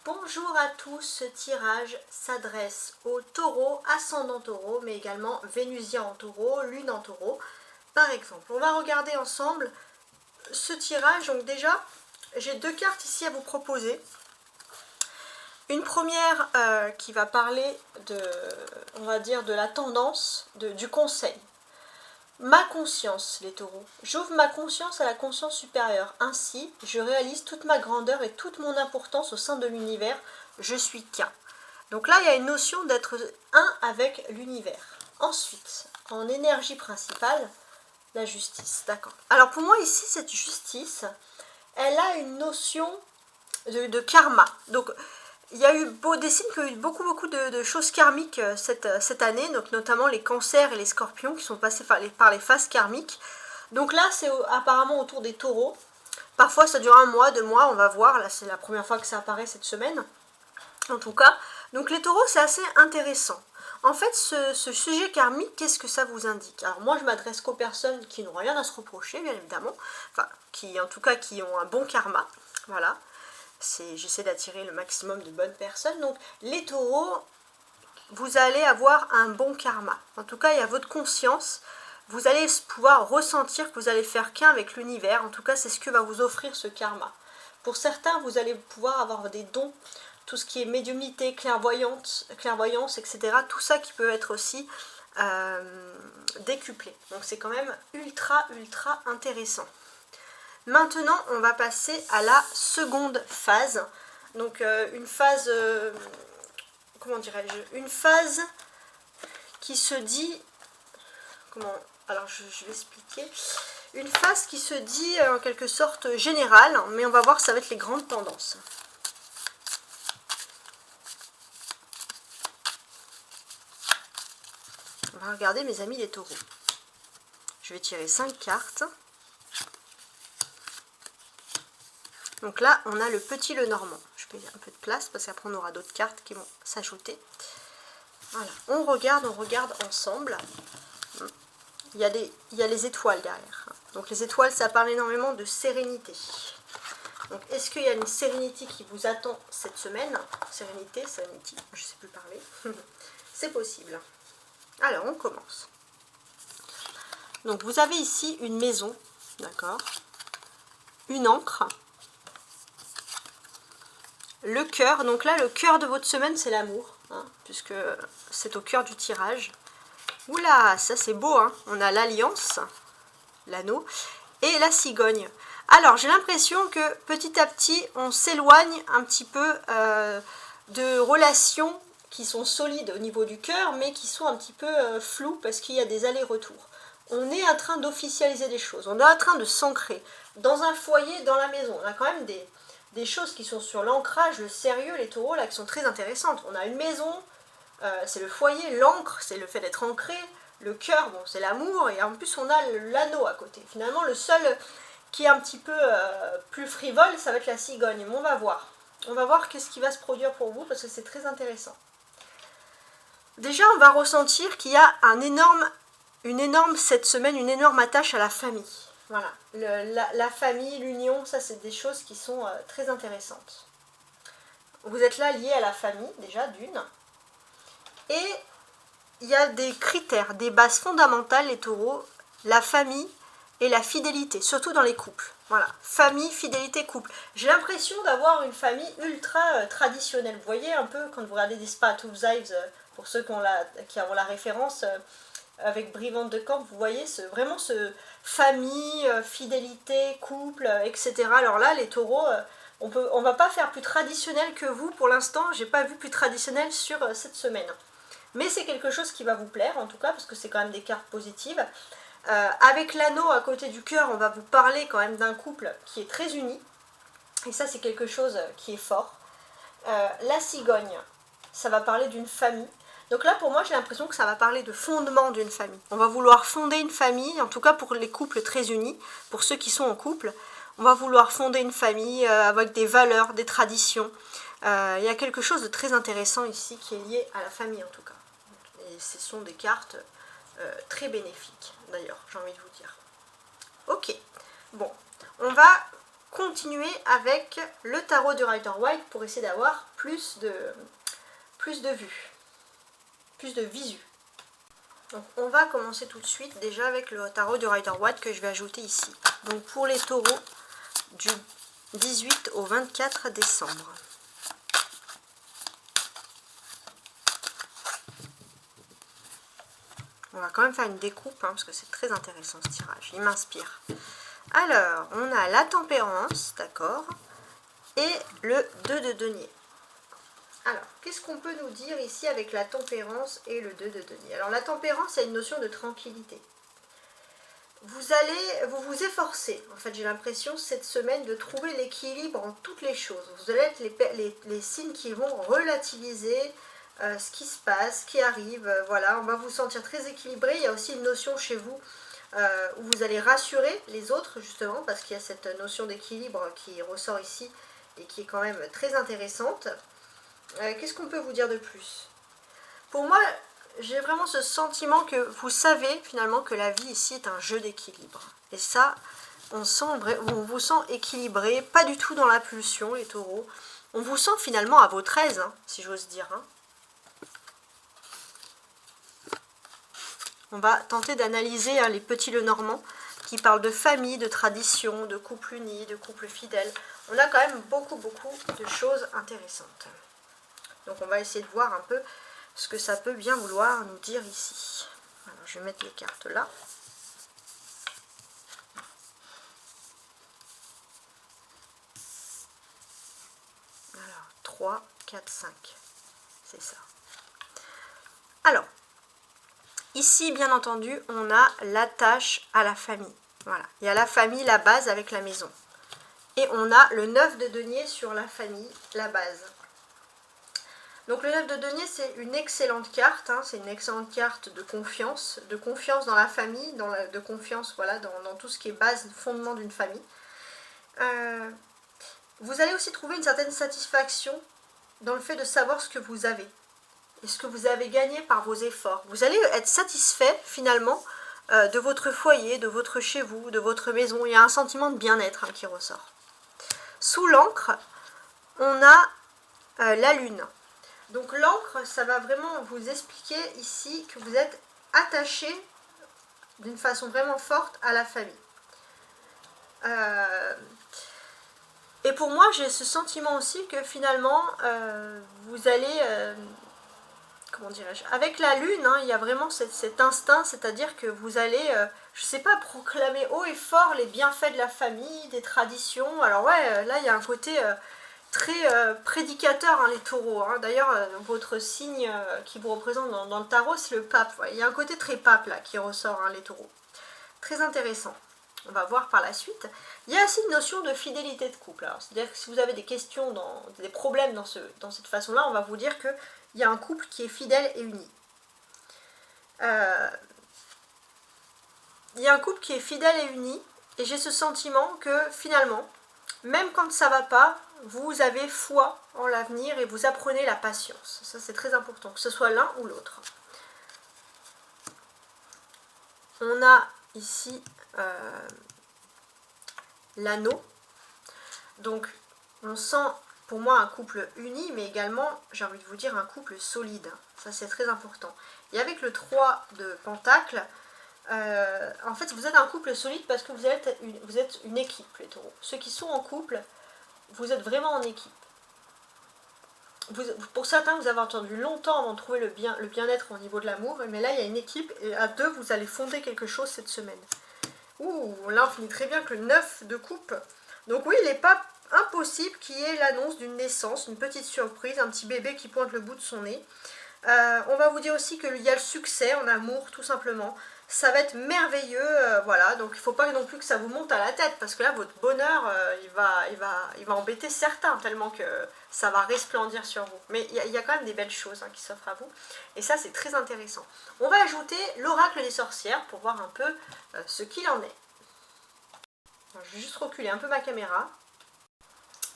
Bonjour à tous, ce tirage s'adresse aux taureaux, ascendant taureau, mais également vénusien en taureau, lune en taureau, par exemple. On va regarder ensemble ce tirage. Donc déjà, j'ai deux cartes ici à vous proposer. Une première qui va parler de, on va dire, de la tendance, du conseil. Ma conscience, les taureaux. J'ouvre ma conscience à la conscience supérieure. Ainsi, je réalise toute ma grandeur et toute mon importance au sein de l'univers. Je suis qu'un. Donc là, il y a une notion d'être un avec l'univers. Ensuite, en énergie principale, la justice. D'accord. Alors pour moi, ici, cette justice, elle a une notion de karma. Donc, il y a eu des signes qu'il y a eu beaucoup de choses karmiques cette année, donc notamment les cancers et les scorpions qui sont passés par les phases karmiques. Donc là, c'est apparemment autour des taureaux. Parfois, ça dure 1 mois, 2 mois, on va voir. Là, c'est la première fois que ça apparaît cette semaine. En tout cas, donc les taureaux, c'est assez intéressant. En fait, ce sujet karmique, qu'est-ce que ça vous indique? Alors moi, je m'adresse qu'aux personnes qui n'ont rien à se reprocher, bien évidemment. Enfin, en tout cas, qui ont un bon karma. Voilà. J'essaie d'attirer le maximum de bonnes personnes. Donc les taureaux, vous allez avoir un bon karma. En tout cas, il y a votre conscience. Vous allez pouvoir ressentir que vous allez faire qu'un avec l'univers. En tout cas, c'est ce que va vous offrir ce karma. Pour certains, vous allez pouvoir avoir des dons, tout ce qui est médiumnité, clairvoyance, etc. Tout ça qui peut être aussi décuplé. Donc c'est quand même ultra intéressant. Maintenant, on va passer à la seconde phase. Donc une phase, comment dirais-je, une phase qui se dit, alors je vais expliquer, une phase qui se dit en quelque sorte générale, mais on va voir, ça va être les grandes tendances. On va regarder, mes amis les taureaux. Je vais tirer 5 cartes. Donc là, on a le petit le normand. Je vais un peu de place parce qu'après on aura d'autres cartes qui vont s'ajouter. Voilà, on regarde ensemble. Il y a les étoiles derrière. Donc les étoiles, ça parle énormément de sérénité. Donc est-ce qu'il y a une sérénité qui vous attend cette semaine? Sérénité, je ne sais plus parler. C'est possible. Alors, on commence. Donc vous avez ici une maison, d'accord? Une encre. Le cœur, donc là le cœur de votre semaine c'est l'amour, hein, puisque c'est au cœur du tirage. Oula, ça c'est beau, hein. On a l'alliance, l'anneau, et la cigogne. Alors j'ai l'impression que petit à petit on s'éloigne un petit peu de relations qui sont solides au niveau du cœur, mais qui sont un petit peu floues parce qu'il y a des allers-retours. On est en train d'officialiser des choses, on est en train de s'ancrer dans un foyer, dans la maison. On a quand même des choses qui sont sur l'ancrage, le sérieux, les taureaux, là, qui sont très intéressantes. On a une maison, c'est le foyer, l'encre, c'est le fait d'être ancré, le cœur, bon, c'est l'amour, et en plus, on a l'anneau à côté. Finalement, le seul qui est un petit peu plus frivole, ça va être la cigogne. Mais on va voir. On va voir qu'est-ce qui va se produire pour vous, parce que c'est très intéressant. Déjà, on va ressentir qu'il y a cette semaine, une énorme attache à la famille. Voilà, la famille, l'union, ça c'est des choses qui sont très intéressantes. Vous êtes là lié à la famille, déjà, d'une. Et il y a des critères, des bases fondamentales, les taureaux, la famille et la fidélité, surtout dans les couples. Voilà, famille, fidélité, couple. J'ai l'impression d'avoir une famille ultra traditionnelle. Vous voyez un peu, quand vous regardez Desperate Housewives, pour ceux qui ont la référence, avec Brie Van de Camp, vous voyez vraiment ce famille, fidélité, couple, etc. Alors là, les taureaux, on va pas faire plus traditionnel que vous pour l'instant. J'ai pas vu plus traditionnel sur cette semaine. Mais c'est quelque chose qui va vous plaire en tout cas, parce que c'est quand même des cartes positives. Avec l'anneau à côté du cœur, on va vous parler quand même d'un couple qui est très uni. Et ça, c'est quelque chose qui est fort. La cigogne, ça va parler d'une famille. Donc là, pour moi, j'ai l'impression que ça va parler de fondement d'une famille. On va vouloir fonder une famille, en tout cas pour les couples très unis, pour ceux qui sont en couple. On va vouloir fonder une famille avec des valeurs, des traditions. Il y a quelque chose de très intéressant ici qui est lié à la famille en tout cas. Et ce sont des cartes très bénéfiques, d'ailleurs, j'ai envie de vous dire. Ok, bon, on va continuer avec le tarot du Rider-Waite pour essayer d'avoir plus de vues, plus de visu. Donc on va commencer tout de suite déjà avec le tarot du Rider-Waite que je vais ajouter ici. Donc pour les taureaux du 18 au 24 décembre. On va quand même faire une découpe, hein, parce que c'est très intéressant ce tirage, il m'inspire. Alors, on a la tempérance, d'accord, et le 2 de denier. Alors, qu'est-ce qu'on peut nous dire ici avec la tempérance et le 2 de denier? Alors, la tempérance, c'est une notion de tranquillité. Vous vous efforcez, en fait, j'ai l'impression, cette semaine, de trouver l'équilibre en toutes les choses. Vous allez être les signes qui vont relativiser ce qui se passe, ce qui arrive, voilà, on va vous sentir très équilibré. Il y a aussi une notion chez vous où vous allez rassurer les autres, justement, parce qu'il y a cette notion d'équilibre qui ressort ici et qui est quand même très intéressante. Qu'est-ce qu'on peut vous dire de plus? Pour moi, j'ai vraiment ce sentiment que vous savez finalement que la vie ici est un jeu d'équilibre. Et ça, on vous sent équilibré, pas du tout dans la pulsion, les taureaux. On vous sent finalement à votre aise, hein, si j'ose dire. Hein. On va tenter d'analyser les petits Lenormand qui parlent de famille, de tradition, de couple uni, de couple fidèle. On a quand même beaucoup de choses intéressantes. Donc on va essayer de voir un peu ce que ça peut bien vouloir nous dire ici. Alors, je vais mettre les cartes là. Alors, 3, 4, 5. C'est ça. Alors, ici, bien entendu, on a l'attache à la famille. Voilà, il y a la famille, la base avec la maison. Et on a le 9 de denier sur la famille, la base. Donc le 9 de denier, c'est une excellente carte, hein, c'est une excellente carte de confiance dans la famille, de confiance voilà, dans tout ce qui est base, fondement d'une famille. Vous allez aussi trouver une certaine satisfaction dans le fait de savoir ce que vous avez et ce que vous avez gagné par vos efforts. Vous allez être satisfait finalement de votre foyer, de votre chez vous, de votre maison. Il y a un sentiment de bien-être qui ressort. Sous l'encre, on a la lune. Donc l'encre, ça va vraiment vous expliquer ici que vous êtes attaché d'une façon vraiment forte à la famille. Et pour moi, j'ai ce sentiment aussi que finalement, vous allez, comment dirais-je, avec la lune, hein, il y a vraiment cet instinct, c'est-à-dire que vous allez, je ne sais pas, proclamer haut et fort les bienfaits de la famille, des traditions. Alors ouais, là, il y a un côté très prédicateur, hein, les taureaux. Hein. D'ailleurs, votre signe qui vous représente dans le tarot, c'est le pape. Ouais. Il y a un côté très pape là qui ressort, hein, les taureaux. Très intéressant. On va voir par la suite. Il y a aussi une notion de fidélité de couple. C'est-à-dire que si vous avez des questions, des problèmes dans cette façon-là, on va vous dire qu'il y a un couple qui est fidèle et uni. Il y a un couple qui est fidèle et uni, et j'ai ce sentiment que finalement, même quand ça ne va pas, vous avez foi en l'avenir et vous apprenez la patience. Ça, c'est très important, que ce soit l'un ou l'autre. On a ici l'anneau. Donc, on sent pour moi un couple uni, mais également, j'ai envie de vous dire, un couple solide. Ça, c'est très important. Et avec le 3 de Pentacle, en fait, vous êtes un couple solide parce que vous êtes une équipe, les taureaux. Ceux qui sont en couple, vous êtes vraiment en équipe. Pour certains, vous avez attendu longtemps avant de trouver le bien-être au niveau de l'amour, mais là, il y a une équipe, et à deux, vous allez fonder quelque chose cette semaine. Ouh, là, on finit très bien que le 9 de coupe. Donc oui, il n'est pas impossible qu'il y ait l'annonce d'une naissance, une petite surprise, un petit bébé qui pointe le bout de son nez. On va vous dire aussi qu'il y a le succès en amour, tout simplement. Ça va être merveilleux, voilà, donc il ne faut pas non plus que ça vous monte à la tête, parce que là, votre bonheur, il va embêter certains, tellement que ça va resplendir sur vous. Mais il y a quand même des belles choses qui s'offrent à vous, et ça, c'est très intéressant. On va ajouter l'oracle des sorcières, pour voir un peu ce qu'il en est. Alors, je vais juste reculer un peu ma caméra,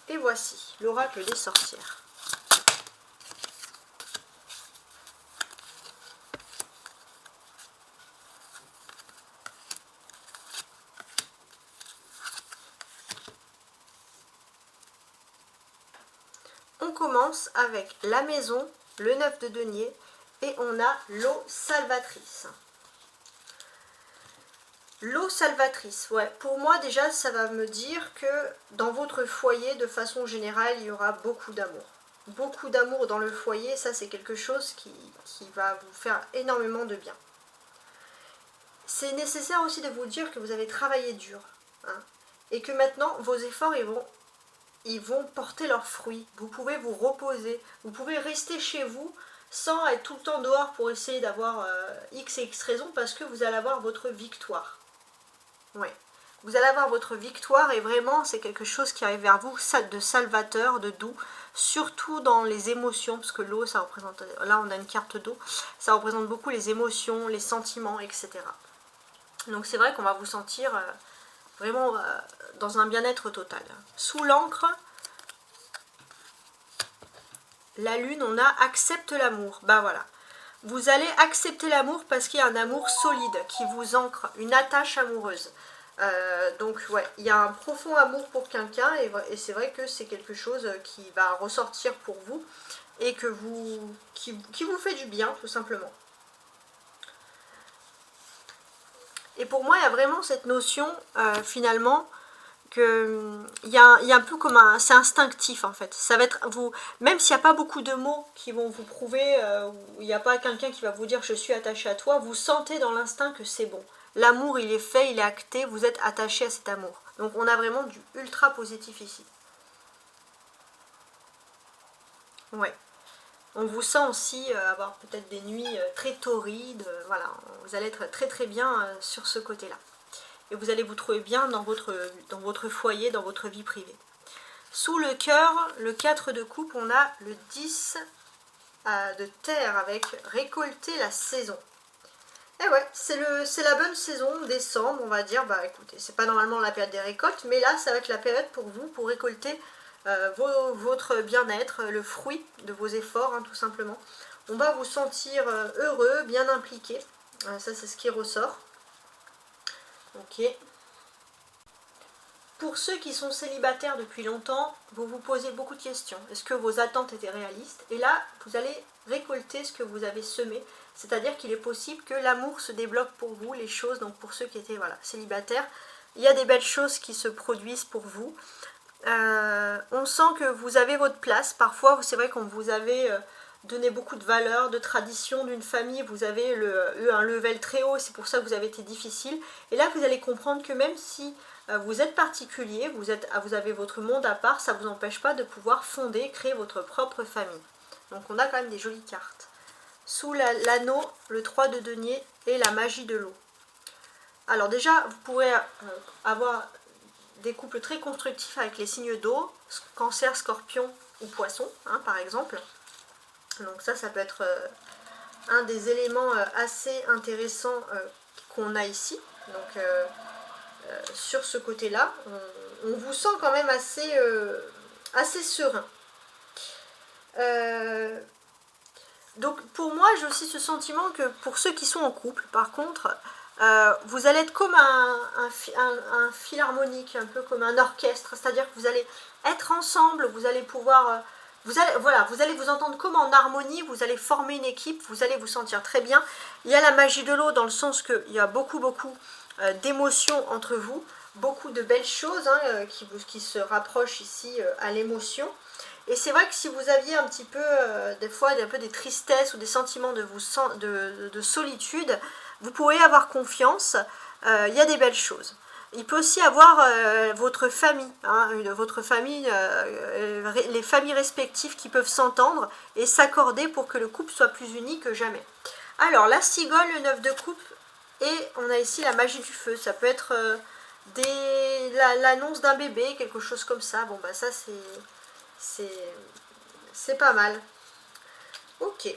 et voici l'oracle des sorcières. On commence avec la maison, le 9 de denier et on a l'eau salvatrice. L'eau salvatrice, ouais, pour moi déjà ça va me dire que dans votre foyer de façon générale il y aura beaucoup d'amour. Beaucoup d'amour dans le foyer, ça c'est quelque chose qui va vous faire énormément de bien. C'est nécessaire aussi de vous dire que vous avez travaillé dur, hein, et que maintenant vos efforts ils vont porter leurs fruits. Vous pouvez vous reposer, vous pouvez rester chez vous sans être tout le temps dehors pour essayer d'avoir X et X raisons, parce que vous allez avoir votre victoire. Ouais. Vous allez avoir votre victoire et vraiment c'est quelque chose qui arrive vers vous, de salvateur, de doux, surtout dans les émotions, parce que l'eau ça représente, là on a une carte d'eau, ça représente beaucoup les émotions, les sentiments, etc. Donc c'est vrai qu'on va vous sentir vraiment dans un bien-être total. Sous l'encre, la lune, on a accepte l'amour. Ben voilà. Vous allez accepter l'amour parce qu'il y a un amour solide qui vous ancre, une attache amoureuse. Donc ouais, il y a un profond amour pour quelqu'un et c'est vrai que c'est quelque chose qui va ressortir pour vous et qui vous fait du bien tout simplement. Et pour moi, il y a vraiment cette notion finalement que il y a un peu comme c'est instinctif en fait. Ça va être vous, même s'il n'y a pas beaucoup de mots qui vont vous prouver, où il n'y a pas quelqu'un qui va vous dire je suis attaché à toi, vous sentez dans l'instinct que c'est bon. L'amour il est fait, il est acté, vous êtes attaché à cet amour. Donc on a vraiment du ultra positif ici. Ouais. On vous sent aussi avoir peut-être des nuits très torrides, voilà, vous allez être très très bien sur ce côté-là. Et vous allez vous trouver bien dans votre foyer, dans votre vie privée. Sous le cœur, le 4 de coupe, on a le 10 de terre avec récolter la saison. Et ouais, c'est la bonne saison, décembre, on va dire, bah écoutez, c'est pas normalement la période des récoltes, mais là ça va être la période pour vous, pour récolter votre bien-être, le fruit de vos efforts, hein, tout simplement. On va vous sentir heureux, bien impliqué, ça c'est ce qui ressort. Ok. Pour ceux qui sont célibataires depuis longtemps, vous vous posez beaucoup de questions. Est-ce que vos attentes étaient réalistes? Et là, vous allez récolter ce que vous avez semé. C'est-à-dire qu'il est possible que l'amour se débloque pour vous, les choses, donc pour ceux qui étaient célibataires, il y a des belles choses qui se produisent pour vous. On sent que vous avez votre place. Parfois, c'est vrai qu'on vous avait donné beaucoup de valeurs, de traditions d'une famille. Vous avez eu un level très haut, c'est pour ça que vous avez été difficile. Et là, vous allez comprendre que même si vous êtes particulier, vous avez votre monde à part, ça ne vous empêche pas de pouvoir fonder, créer votre propre famille. Donc on a quand même des jolies cartes. Sous l'anneau, le 3 de denier et la magie de l'eau. Alors déjà, vous pourrez avoir des couples très constructifs avec les signes d'eau, cancer, scorpion ou poisson, hein, par exemple. Donc ça peut être un des éléments assez intéressants qu'on a ici. Donc sur ce côté-là, on vous sent quand même assez serein. Donc pour moi, j'ai aussi ce sentiment que pour ceux qui sont en couple, par contre, vous allez être comme un fil harmonique, un peu comme un orchestre, c'est-à-dire que vous allez être ensemble, vous allez pouvoir, vous allez vous entendre comme en harmonie, vous allez former une équipe, vous allez vous sentir très bien. Il y a la magie de l'eau dans le sens qu'il y a beaucoup d'émotions entre vous, beaucoup de belles choses hein, qui se rapprochent ici à l'émotion. Et c'est vrai que si vous aviez un petit peu, des fois, un peu des tristesses ou des sentiments de solitude, vous pourriez avoir confiance, il y a des belles choses. Il peut aussi avoir votre famille, hein, les familles respectives qui peuvent s'entendre et s'accorder pour que le couple soit plus uni que jamais. Alors, la cigogne, le 9 de coupe, et on a ici la magie du feu. Ça peut être l'annonce d'un bébé, quelque chose comme ça. Bon, bah ça, c'est pas mal. Ok.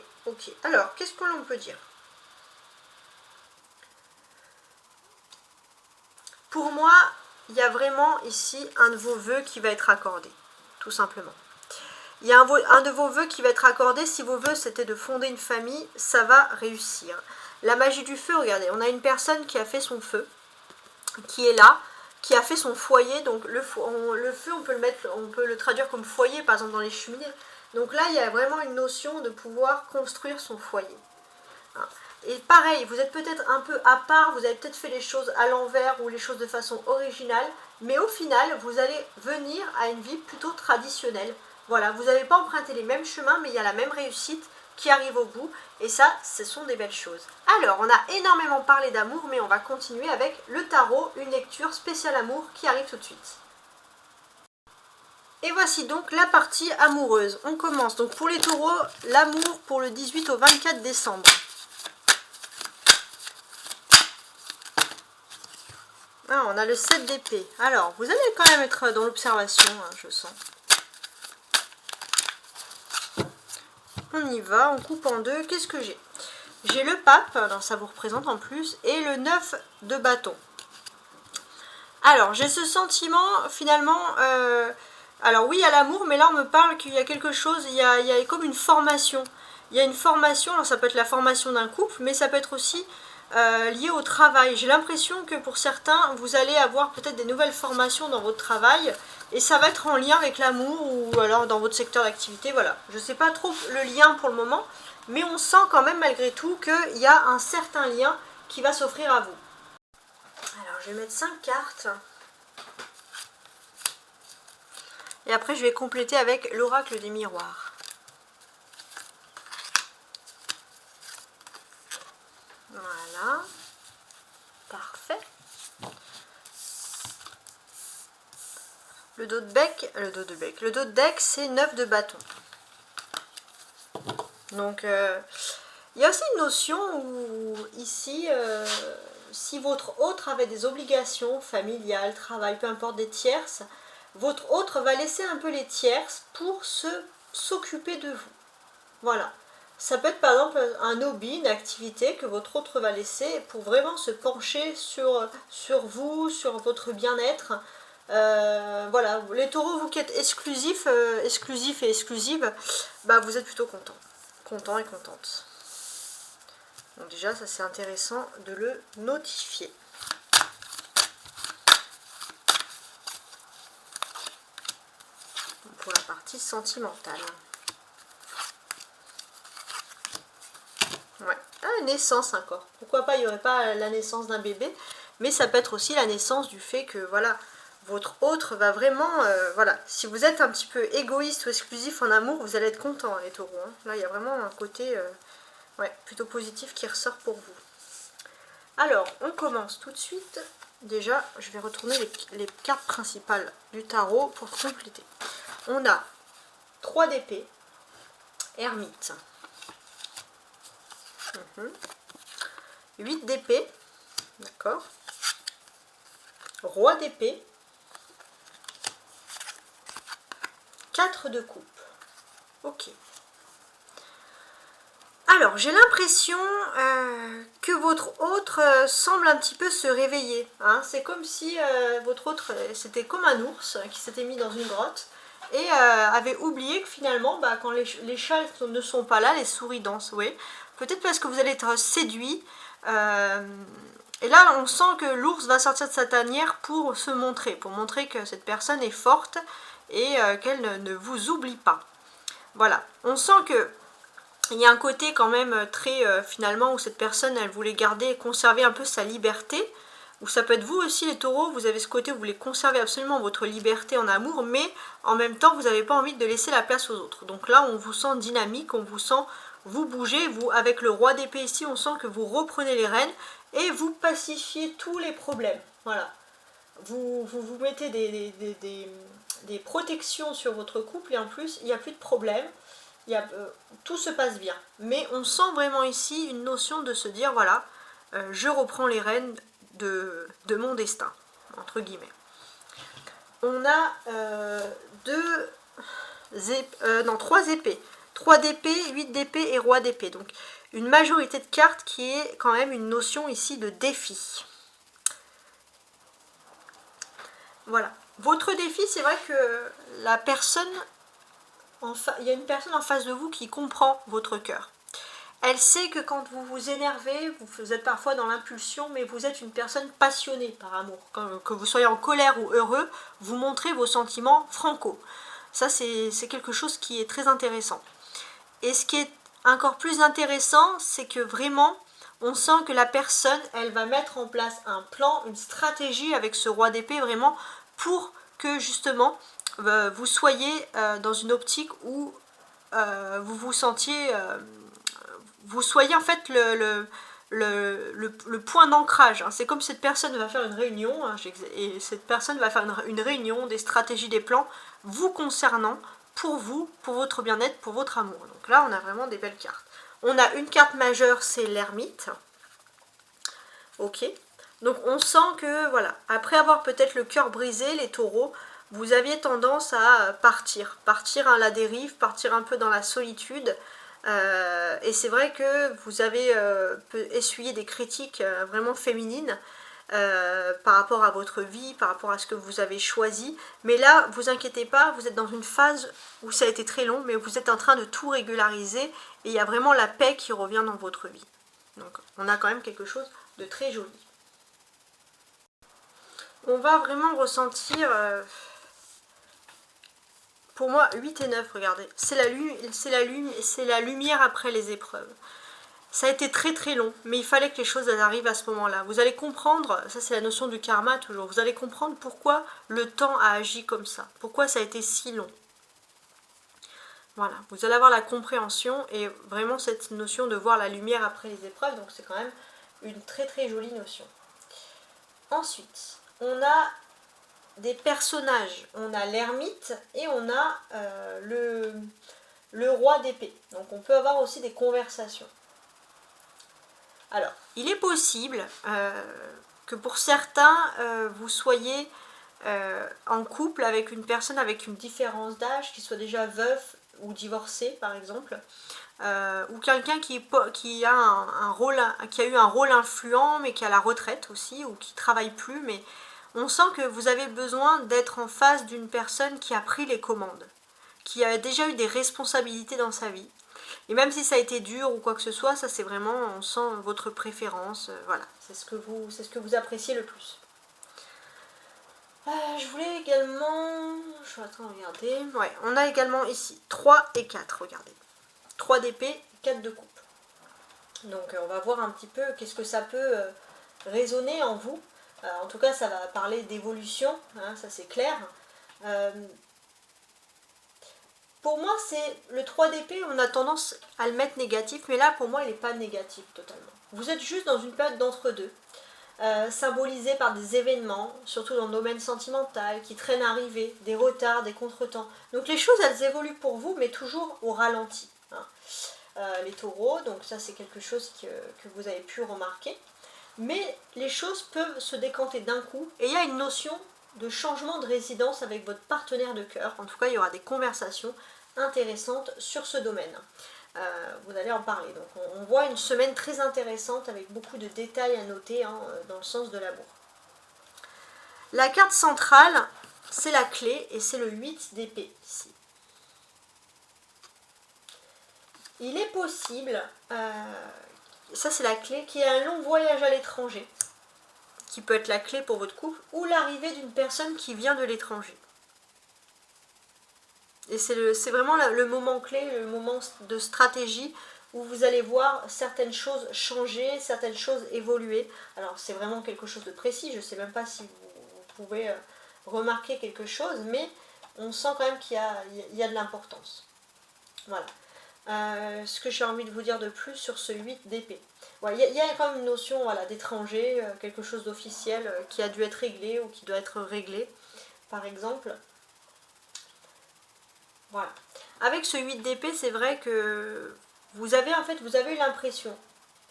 Alors, qu'est-ce que l'on peut dire? Pour moi, il y a vraiment ici un de vos vœux qui va être accordé, tout simplement. Il y a un de vos vœux qui va être accordé. Si vos vœux c'était de fonder une famille, ça va réussir. La magie du feu, regardez, on a une personne qui a fait son feu, qui est là, qui a fait son foyer. Donc le feu, on peut le traduire comme foyer, par exemple dans les cheminées. Donc là, il y a vraiment une notion de pouvoir construire son foyer. Et pareil, vous êtes peut-être un peu à part, vous avez peut-être fait les choses à l'envers ou les choses de façon originale, mais au final, vous allez venir à une vie plutôt traditionnelle. Voilà, vous n'avez pas emprunté les mêmes chemins, mais il y a la même réussite qui arrive au bout, et ça, ce sont des belles choses. Alors, on a énormément parlé d'amour, mais on va continuer avec le tarot, une lecture spéciale amour qui arrive tout de suite. Et voici donc la partie amoureuse. On commence donc pour les taureaux, l'amour pour le 18 au 24 décembre. Ah, on a le 7 d'épée. Alors, vous allez quand même être dans l'observation, hein, je sens. On y va, on coupe en deux. Qu'est-ce que j'ai? J'ai le pape, alors ça vous représente en plus, et le 9 de bâton. Alors, j'ai ce sentiment, finalement, alors oui, il y a l'amour, mais là, on me parle qu'il y a quelque chose, il y a comme une formation. Il y a une formation, alors ça peut être la formation d'un couple, mais ça peut être aussi lié au travail. J'ai l'impression que pour certains, vous allez avoir peut-être des nouvelles formations dans votre travail, et ça va être en lien avec l'amour, ou alors dans votre secteur d'activité, voilà. Je ne sais pas trop le lien pour le moment, mais on sent quand même malgré tout qu'il y a un certain lien qui va s'offrir à vous. Alors, je vais mettre 5 cartes. Et après, je vais compléter avec l'oracle des miroirs. Voilà. Parfait. Le dos de deck, c'est 9 de bâton. Donc, il y a aussi une notion où, ici, si votre autre avait des obligations familiales, travail, peu importe, des tierces, votre autre va laisser un peu les tierces pour s'occuper de vous. Voilà. Ça peut être par exemple un hobby, une activité que votre autre va laisser pour vraiment se pencher sur vous, sur votre bien-être. Voilà, les taureaux, vous qui êtes exclusifs et exclusives, bah vous êtes plutôt contents et contentes. Donc déjà, ça c'est intéressant de le notifier. Pour la partie sentimentale. Ouais. Ah, naissance encore. Pourquoi pas, il n'y aurait pas la naissance d'un bébé, mais ça peut être aussi la naissance du fait que, voilà, votre autre va vraiment, voilà, si vous êtes un petit peu égoïste ou exclusif en amour, vous allez être content, les taureaux. Hein. Là, il y a vraiment un côté, ouais, plutôt positif qui ressort pour vous. Alors, on commence tout de suite. Déjà, je vais retourner les cartes principales du tarot pour compléter. On a 3 d'épée, ermite. 8 d'épée, d'accord. Roi d'épée. 4 de coupe. Ok. Alors, j'ai l'impression que votre autre semble un petit peu se réveiller. Hein. C'est comme si votre autre, c'était comme un ours qui s'était mis dans une grotte et avait oublié que finalement, bah, quand les chats ne sont pas là, les souris dansent. Oui. Peut-être parce que vous allez être séduit. Et là, on sent que l'ours va sortir de sa tanière pour se montrer, pour montrer que cette personne est forte et qu'elle ne vous oublie pas. Voilà. On sent que il y a un côté quand même très, finalement, où cette personne, elle voulait garder et conserver un peu sa liberté. Ou ça peut être vous aussi, les taureaux, vous avez ce côté où vous voulez conserver absolument votre liberté en amour, mais en même temps, vous n'avez pas envie de laisser la place aux autres. Donc là, on vous sent dynamique, on vous sent vous bouger. Vous, avec le roi d'épée ici, on sent que vous reprenez les rênes et vous pacifiez tous les problèmes. Voilà. Vous mettez des protections sur votre couple et en plus, il n'y a plus de problème. Tout se passe bien, mais on sent vraiment ici une notion de se dire voilà, je reprends les rênes de mon destin, entre guillemets. On a 3 épées, 3 d'épée, 8 d'épée et roi d'épée, donc une majorité de cartes qui est quand même une notion ici de défi. Voilà, votre défi, c'est vrai que la personne, il y a une personne en face de vous qui comprend votre cœur. Elle sait que quand vous vous énervez, vous êtes parfois dans l'impulsion, mais vous êtes une personne passionnée par amour. Que vous soyez en colère ou heureux, vous montrez vos sentiments franco. Ça, c'est quelque chose qui est très intéressant. Et ce qui est encore plus intéressant, c'est que vraiment, on sent que la personne, elle va mettre en place un plan, une stratégie avec ce roi d'épée, vraiment, pour que justement, vous soyez dans une optique où vous vous sentiez... vous soyez en fait le point d'ancrage. C'est comme cette personne va faire une réunion, et cette personne va faire une réunion des stratégies, des plans vous concernant, pour vous, pour votre bien-être, pour votre amour. Donc là, on a vraiment des belles cartes. On a une carte majeure, c'est l'ermite. Ok. Donc on sent que, voilà, après avoir peut-être le cœur brisé, les taureaux, vous aviez tendance à partir à la dérive, partir un peu dans la solitude. Et c'est vrai que vous avez essuyé des critiques vraiment féminines par rapport à votre vie, par rapport à ce que vous avez choisi. Mais là, vous inquiétez pas, vous êtes dans une phase où ça a été très long, mais vous êtes en train de tout régulariser et il y a vraiment la paix qui revient dans votre vie. Donc on a quand même quelque chose de très joli. On va vraiment ressentir... pour moi, 8 et 9, regardez, c'est la lumière après les épreuves. Ça a été très très long, mais il fallait que les choses arrivent à ce moment-là. Vous allez comprendre, ça c'est la notion du karma toujours, vous allez comprendre pourquoi le temps a agi comme ça, pourquoi ça a été si long. Voilà, vous allez avoir la compréhension et vraiment cette notion de voir la lumière après les épreuves, donc c'est quand même une très très jolie notion. Ensuite, on a des personnages, on a l'ermite et on a le roi d'épée. Donc on peut avoir aussi des conversations. Alors, il est possible que pour certains, vous soyez en couple avec une personne avec une différence d'âge, qui soit déjà veuf ou divorcé par exemple, ou quelqu'un qui a eu un rôle influent mais qui est à la retraite aussi, ou qui ne travaille plus, mais on sent que vous avez besoin d'être en face d'une personne qui a pris les commandes, qui a déjà eu des responsabilités dans sa vie. Et même si ça a été dur ou quoi que ce soit, ça c'est vraiment, on sent votre préférence, voilà, c'est ce que vous appréciez le plus. Je voulais également, je suis en train de regarder, ouais, on a également ici 3 et 4, regardez. 3 d'épée, 4 de coupe. Donc on va voir un petit peu qu'est-ce que ça peut résonner en vous. En tout cas, ça va parler d'évolution, hein, ça c'est clair. Pour moi, c'est le 3 d'épée, on a tendance à le mettre négatif, mais là, pour moi, il n'est pas négatif totalement. Vous êtes juste dans une période d'entre-deux, symbolisée par des événements, surtout dans le domaine sentimental, qui traînent à arriver, des retards, des contretemps. Donc les choses, elles évoluent pour vous, mais toujours au ralenti. Hein. Les taureaux, donc ça, c'est quelque chose que vous avez pu remarquer. Mais les choses peuvent se décanter d'un coup, et il y a une notion de changement de résidence avec votre partenaire de cœur. En tout cas, il y aura des conversations intéressantes sur ce domaine. Vous allez en parler. Donc on voit une semaine très intéressante avec beaucoup de détails à noter, hein, dans le sens de l'amour. La carte centrale, c'est la clé et c'est le 8 d'épée ici. Il est possible, ça c'est la clé, qu'il y ait un long voyage à l'étranger, qui peut être la clé pour votre couple, ou l'arrivée d'une personne qui vient de l'étranger. Et c'est vraiment le moment clé, le moment de stratégie, où vous allez voir certaines choses changer, certaines choses évoluer. Alors c'est vraiment quelque chose de précis, je ne sais même pas si vous pouvez remarquer quelque chose, mais on sent quand même qu'il y a de l'importance. Voilà. Ce que j'ai envie de vous dire de plus sur ce 8 d'épée. Il y a quand même une notion, voilà, d'étranger, quelque chose d'officiel qui a dû être réglé ou qui doit être réglé, par exemple. Voilà. Avec ce 8 d'épée, c'est vrai que vous avez eu l'impression,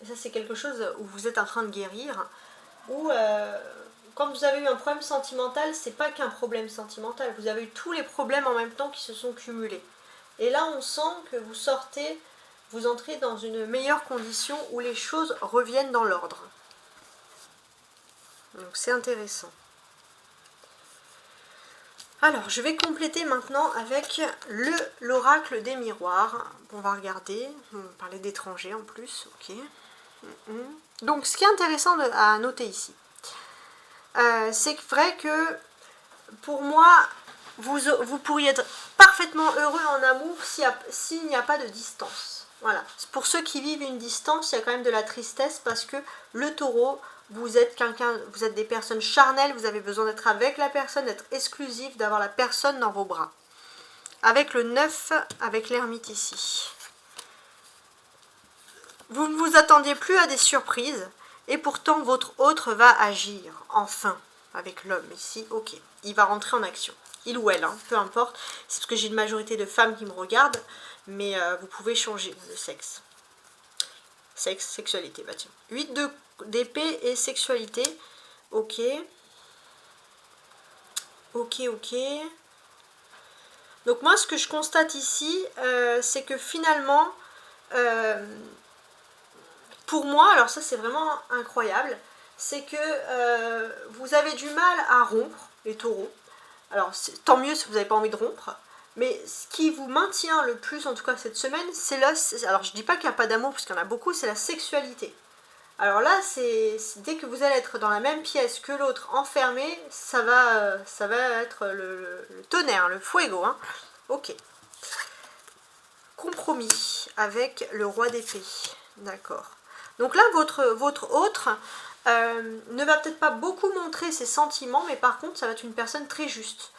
et ça c'est quelque chose où vous êtes en train de guérir, où quand vous avez eu un problème sentimental, c'est pas qu'un problème sentimental, vous avez eu tous les problèmes en même temps qui se sont cumulés. Et là, on sent que vous entrez dans une meilleure condition où les choses reviennent dans l'ordre. Donc c'est intéressant. Alors, je vais compléter maintenant avec l'oracle des miroirs. On va regarder, on va parler d'étrangers en plus, ok. Donc, ce qui est intéressant à noter ici, c'est vrai que pour moi, vous pourriez être parfaitement heureux en amour s'il n'y a pas de distance. Voilà. Pour ceux qui vivent une distance, il y a quand même de la tristesse parce que le taureau, vous êtes des personnes charnelles, vous avez besoin d'être avec la personne, d'être exclusif, d'avoir la personne dans vos bras. Avec le 9, avec l'ermite ici. Vous ne vous attendiez plus à des surprises et pourtant votre autre va agir, enfin, avec l'homme ici, ok. Il va rentrer en action. Il ou elle, hein, peu importe. C'est parce que j'ai une majorité de femmes qui me regardent, mais vous pouvez changer le sexe. Sexe, sexualité, bah tiens. 8 d'épée et sexualité. Ok. Ok, ok. Donc moi, ce que je constate ici, c'est que finalement, pour moi, alors ça c'est vraiment incroyable, c'est que vous avez du mal à rompre, les taureaux. Alors tant mieux si vous n'avez pas envie de rompre. Mais ce qui vous maintient le plus, en tout cas cette semaine, c'est alors je dis pas qu'il n'y a pas d'amour, parce qu'il y en a beaucoup, c'est la sexualité. Alors là, c'est dès que vous allez être dans la même pièce que l'autre, enfermé, ça va être le tonnerre, le fuego. Hein. Ok. Compromis avec le roi d'épée. D'accord. Donc là, votre autre ne va peut-être pas beaucoup montrer ses sentiments, mais par contre, ça va être une personne très juste.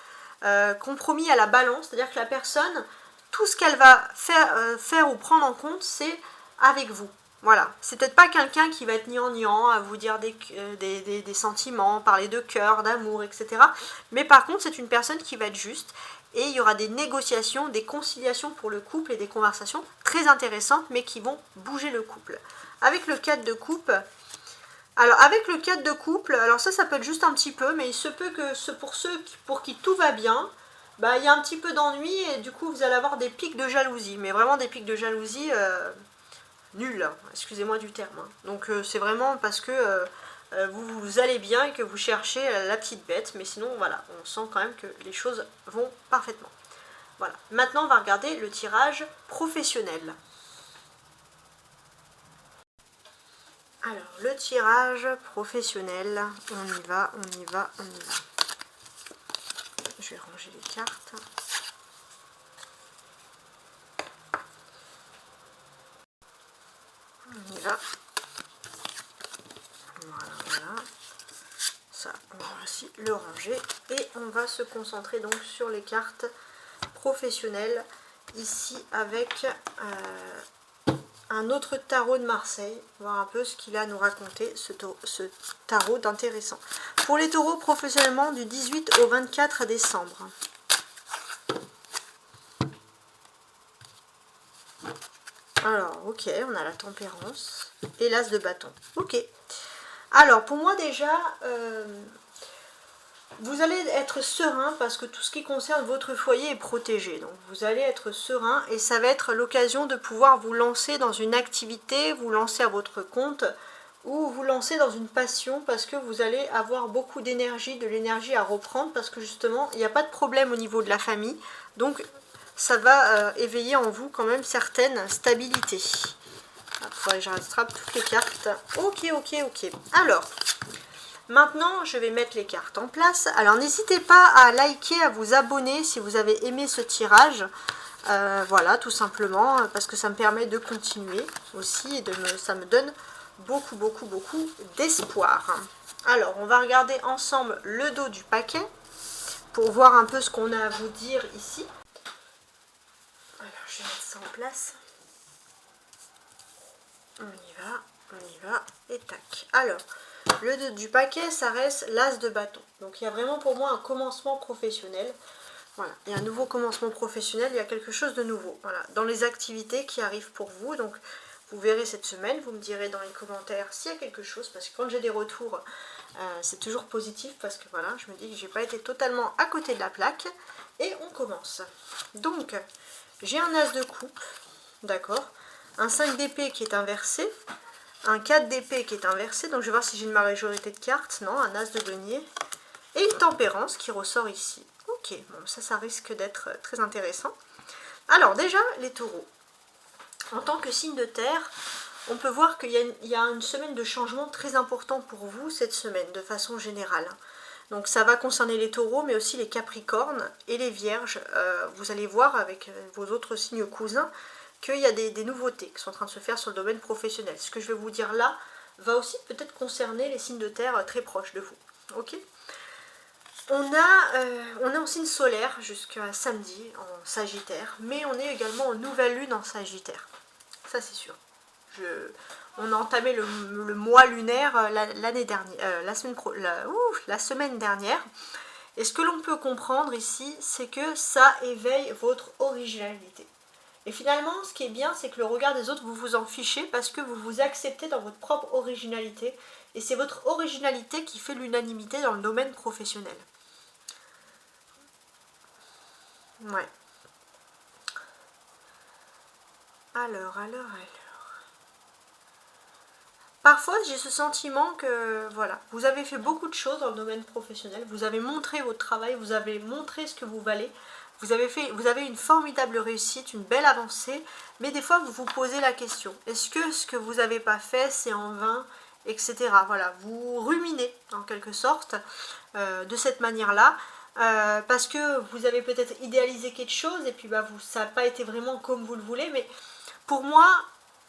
Compromis à la balance, c'est-à-dire que la personne, tout ce qu'elle va faire ou prendre en compte, c'est avec vous. Voilà, c'est peut-être pas quelqu'un qui va être gnangnan à vous dire des sentiments, parler de cœur, d'amour, etc. Mais par contre, c'est une personne qui va être juste et il y aura des négociations, des conciliations pour le couple et des conversations très intéressantes, mais qui vont bouger le couple. Avec le 4 de coupe, alors avec le 4 de couple, alors ça peut être juste un petit peu, mais il se peut que pour ceux pour qui tout va bien, bah, il y a un petit peu d'ennui et du coup vous allez avoir des pics de jalousie, mais vraiment des pics de jalousie nuls, hein, excusez-moi du terme. Hein. Donc c'est vraiment parce que vous allez bien et que vous cherchez la petite bête, mais sinon voilà, on sent quand même que les choses vont parfaitement. Voilà, maintenant on va regarder le tirage professionnel. Alors, le tirage professionnel, on y va, on y va, on y va. Je vais ranger les cartes. On y va. Voilà, voilà. Ça, on va aussi le ranger. Et on va se concentrer donc sur les cartes professionnelles. Ici, avec un autre tarot de Marseille, voir un peu ce qu'il a à nous raconter, ce tarot d'intéressant. Pour les taureaux professionnellement du 18 au 24 décembre. Alors, ok, on a la tempérance et l'as de bâton. Ok. Alors, pour moi déjà, vous allez être serein parce que tout ce qui concerne votre foyer est protégé. Donc vous allez être serein et ça va être l'occasion de pouvoir vous lancer dans une activité, vous lancer à votre compte ou vous lancer dans une passion parce que vous allez avoir beaucoup d'énergie, de l'énergie à reprendre parce que justement il n'y a pas de problème au niveau de la famille. Donc ça va éveiller en vous quand même certaines stabilités. Il faudrait que je rattrape toutes les cartes. Ok, ok, ok. Alors... maintenant, je vais mettre les cartes en place. Alors, n'hésitez pas à liker, à vous abonner si vous avez aimé ce tirage. Voilà, tout simplement, parce que ça me permet de continuer aussi et ça me donne beaucoup, beaucoup, beaucoup d'espoir. Alors, on va regarder ensemble le dos du paquet pour voir un peu ce qu'on a à vous dire ici. Alors, je vais mettre ça en place. On y va, et tac. Alors... le dos du paquet, ça reste l'as de bâton. Donc il y a vraiment pour moi un commencement professionnel. Voilà, il y a un nouveau commencement professionnel, il y a quelque chose de nouveau. Voilà, dans les activités qui arrivent pour vous. Donc vous verrez cette semaine, vous me direz dans les commentaires s'il y a quelque chose. Parce que quand j'ai des retours, c'est toujours positif. Parce que voilà, je me dis que j'ai pas été totalement à côté de la plaque. Et on commence. Donc, j'ai un as de coupe, d'accord. Un 5 d'épée qui est inversé. Un 4 d'épée qui est inversé, donc je vais voir si j'ai une majorité de cartes. Non, un as de denier. Et une tempérance qui ressort ici. Ok, bon, ça risque d'être très intéressant. Alors déjà, les taureaux. En tant que signe de terre, on peut voir qu'il y a une semaine de changement très important pour vous cette semaine, de façon générale. Donc ça va concerner les taureaux, mais aussi les capricornes et les vierges. Vous allez voir avec vos autres signes cousins qu'il y a des nouveautés qui sont en train de se faire sur le domaine professionnel. Ce que je vais vous dire là va aussi peut-être concerner les signes de terre très proches de vous. Ok ? On est en signe solaire jusqu'à samedi en Sagittaire, mais on est également en nouvelle lune en Sagittaire. Ça c'est sûr. On a entamé le mois lunaire l'année dernière, la semaine dernière. Et ce que l'on peut comprendre ici, c'est que ça éveille votre originalité. Et finalement, ce qui est bien, c'est que le regard des autres, vous vous en fichez parce que vous vous acceptez dans votre propre originalité. Et c'est votre originalité qui fait l'unanimité dans le domaine professionnel. Ouais. Alors. Parfois, j'ai ce sentiment que, voilà, vous avez fait beaucoup de choses dans le domaine professionnel, vous avez montré votre travail, vous avez montré ce que vous valez, vous avez une formidable réussite, une belle avancée, mais des fois, vous vous posez la question, est-ce que ce que vous n'avez pas fait, c'est en vain, etc. Voilà, vous ruminez, en quelque sorte, de cette manière-là, parce que vous avez peut-être idéalisé quelque chose, et puis ça n'a pas été vraiment comme vous le voulez, mais pour moi,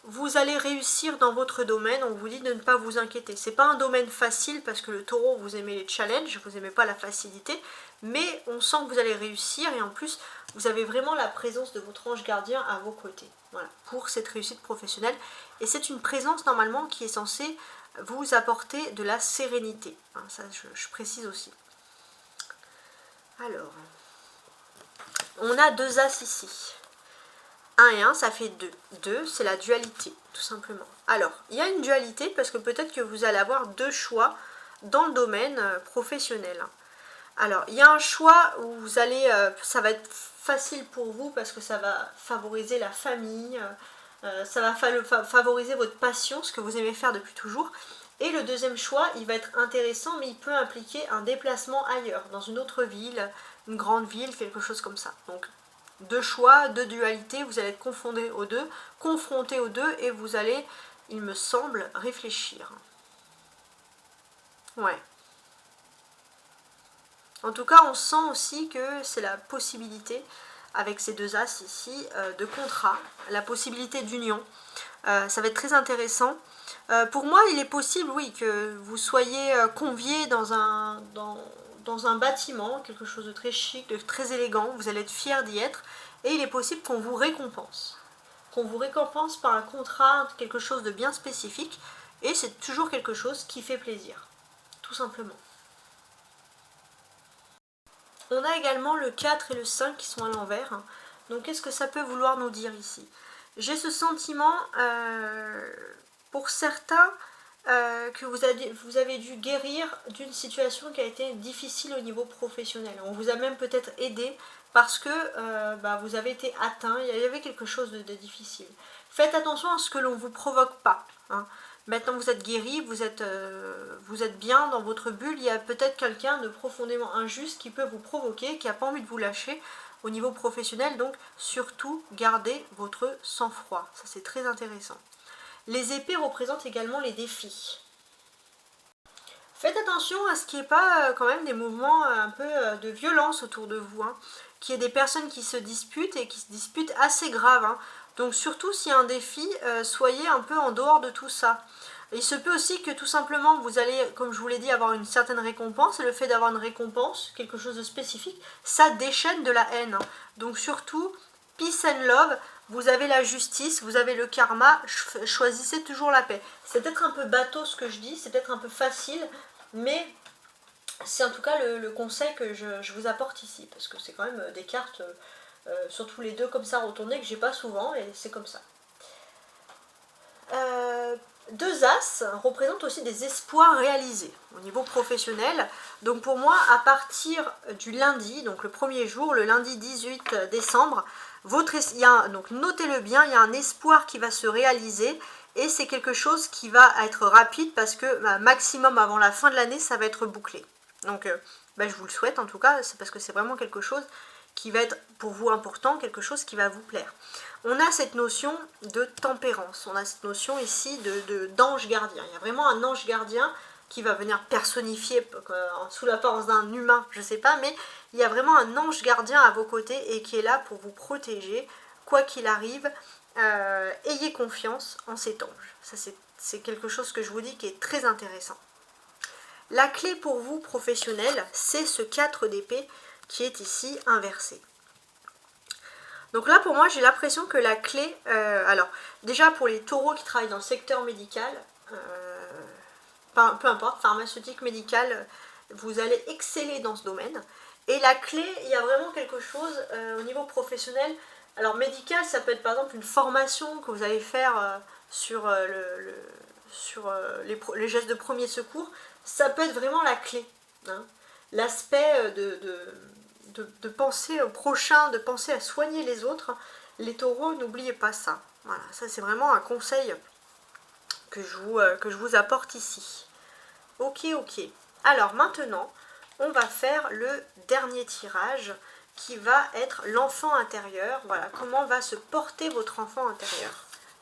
vous allez réussir dans votre domaine, on vous dit de ne pas vous inquiéter. C'est pas un domaine facile parce que le taureau, vous aimez les challenges, vous n'aimez pas la facilité, mais on sent que vous allez réussir et en plus, vous avez vraiment la présence de votre ange gardien à vos côtés. Voilà, pour cette réussite professionnelle. Et c'est une présence normalement qui est censée vous apporter de la sérénité. Hein, ça, je précise aussi. Alors, on a 2 as ici. 1 et 1, ça fait 2. 2, c'est la dualité, tout simplement. Alors, il y a une dualité parce que peut-être que vous allez avoir 2 choix dans le domaine professionnel. Alors, il y a un choix où vous allez, ça va être facile pour vous parce que ça va favoriser la famille, ça va favoriser votre passion, ce que vous aimez faire depuis toujours. Et le deuxième choix, il va être intéressant, mais il peut impliquer un déplacement ailleurs, dans une autre ville, une grande ville, quelque chose comme ça. Donc, 2 choix, 2 dualités, vous allez être confrontés aux deux, et vous allez, il me semble, réfléchir. Ouais. En tout cas, on sent aussi que c'est la possibilité, avec ces 2 as ici, de contrat, la possibilité d'union. Ça va être très intéressant. Pour moi, il est possible, oui, que vous soyez conviés dans un bâtiment, quelque chose de très chic, de très élégant, vous allez être fiers d'y être, et il est possible qu'on vous récompense. Qu'on vous récompense par un contrat, quelque chose de bien spécifique, et c'est toujours quelque chose qui fait plaisir, tout simplement. On a également le 4 et le 5 qui sont à l'envers, donc qu'est-ce que ça peut vouloir nous dire ici? J'ai ce sentiment, pour certains, que vous avez dû guérir d'une situation qui a été difficile au niveau professionnel. On vous a même peut-être aidé parce que vous avez été atteint, il y avait quelque chose de difficile. Faites attention à ce que l'on ne vous provoque pas. Hein. Maintenant vous êtes guéri, vous êtes bien dans votre bulle, il y a peut-être quelqu'un de profondément injuste qui peut vous provoquer, qui n'a pas envie de vous lâcher au niveau professionnel, donc surtout gardez votre sang-froid, ça c'est très intéressant. Les épées représentent également les défis. Faites attention à ce qu'il n'y ait pas quand même des mouvements un peu de violence autour de vous, hein. Qu'il y ait des personnes qui se disputent et qui se disputent assez grave. Hein. Donc surtout s'il y a un défi, soyez un peu en dehors de tout ça. Il se peut aussi que tout simplement vous allez, comme je vous l'ai dit, avoir une certaine récompense, et le fait d'avoir une récompense, quelque chose de spécifique, ça déchaîne de la haine. Donc surtout, peace and love, vous avez la justice, vous avez le karma, choisissez toujours la paix. C'est peut-être un peu bateau ce que je dis, c'est peut-être un peu facile, mais c'est en tout cas le conseil que je vous apporte ici, parce que c'est quand même des cartes, surtout les deux comme ça retournées, que j'ai pas souvent, et c'est comme ça. 2 as représentent aussi des espoirs réalisés au niveau professionnel. Donc pour moi, à partir du lundi, donc le premier jour, le lundi 18 décembre, donc notez-le bien, il y a un espoir qui va se réaliser, et c'est quelque chose qui va être rapide parce que maximum avant la fin de l'année, ça va être bouclé. Donc je vous le souhaite en tout cas, c'est parce que c'est vraiment quelque chose qui va être pour vous important, quelque chose qui va vous plaire. On a cette notion de tempérance, on a cette notion ici d'ange gardien. Il y a vraiment un ange gardien qui va venir personnifier sous l'apparence d'un humain, je ne sais pas, mais il y a vraiment un ange gardien à vos côtés et qui est là pour vous protéger, quoi qu'il arrive. Ayez confiance en cet ange. Ça, c'est quelque chose que je vous dis qui est très intéressant. La clé pour vous professionnelle, c'est ce 4 d'épée qui est ici inversé. Donc là, pour moi, j'ai l'impression que la clé... alors, déjà pour les taureaux qui travaillent dans le secteur médical, peu importe, pharmaceutique, médical, vous allez exceller dans ce domaine. Et la clé, il y a vraiment quelque chose au niveau professionnel. Alors médical, ça peut être par exemple une formation que vous allez faire sur les gestes de premier secours. Ça peut être vraiment la clé. Hein. L'aspect de penser au prochain, de penser à soigner les autres. Les taureaux, n'oubliez pas ça. Voilà, ça c'est vraiment un conseil que je vous apporte ici. Ok. Alors maintenant, on va faire le dernier tirage qui va être l'enfant intérieur. Voilà, comment va se porter votre enfant intérieur.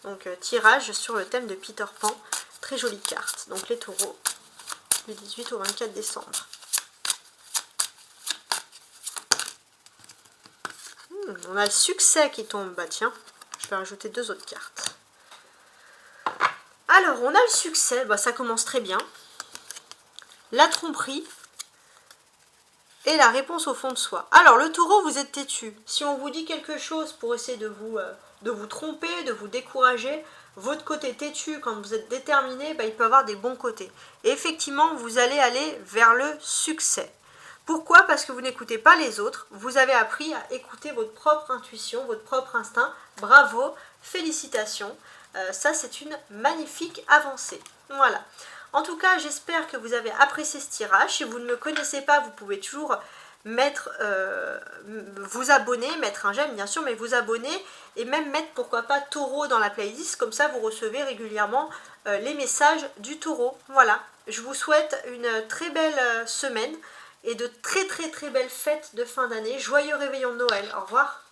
Donc tirage sur le thème de Peter Pan. Très jolie carte. Donc les taureaux du 18 au 24 décembre. On a le succès qui tombe. Bah tiens, je vais rajouter 2 autres cartes. Alors, on a le succès. Bah, ça commence très bien. La tromperie. Et la réponse au fond de soi. Alors, le taureau, vous êtes têtu. Si on vous dit quelque chose pour essayer de vous tromper, de vous décourager, votre côté têtu, quand vous êtes déterminé, bah, il peut avoir des bons côtés. Et effectivement, vous allez aller vers le succès. Pourquoi? Parce que vous n'écoutez pas les autres. Vous avez appris à écouter votre propre intuition, votre propre instinct. Bravo, félicitations. Ça, c'est une magnifique avancée. Voilà. En tout cas, j'espère que vous avez apprécié ce tirage. Si vous ne me connaissez pas, vous pouvez toujours vous abonner, mettre un j'aime bien sûr, mais vous abonner et même mettre pourquoi pas taureau dans la playlist. Comme ça, vous recevez régulièrement les messages du taureau. Voilà. Je vous souhaite une très belle semaine et de très belles fêtes de fin d'année. Joyeux réveillon de Noël. Au revoir.